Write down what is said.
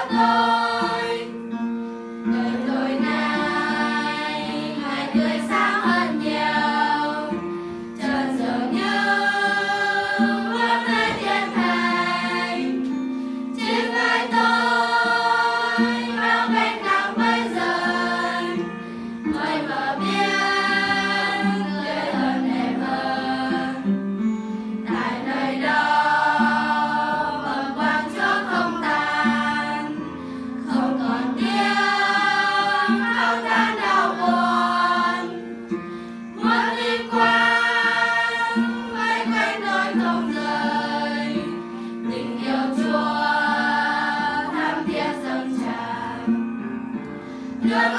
tôi. Đời tôi nay ngày tươi sáng hơn nhiều, chợt dường như bước lên thiên thành. Trên vai tôi bao cánh nắng mới dần, mây mờ biên tươi hơn đẹp hơn. Tại nơi đó bâng khuâng Chúa không tàn, không còn tiếng khóc than đau buồn. Muốn đi qua mấy cánh đồi không rời, tình yêu Chúa thắm thiết dâng tràn. Nước